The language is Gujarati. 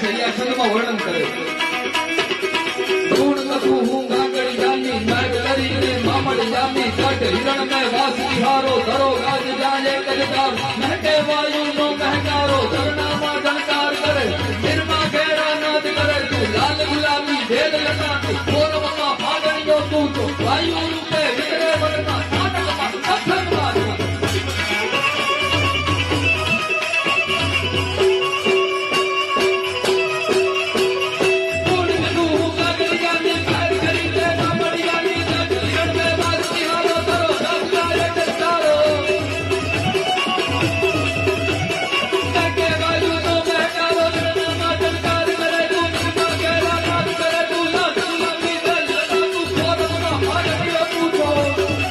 છે એ આ છંદમાં વર્ણન કરે ગુણ કથું હું ગાંગડી જાની નાગ લરીને મામડ જામી કટ હિરણ મે વાસ વિહારો ધરો ગાજ જાયે કજકાર મહેકે વાયુ નો મહેકારો ધરણામાં જણકાર કરે નિર્મા ઘેરા નાદ કરે તું લાલ ગુલાબી ભેદ લટાતું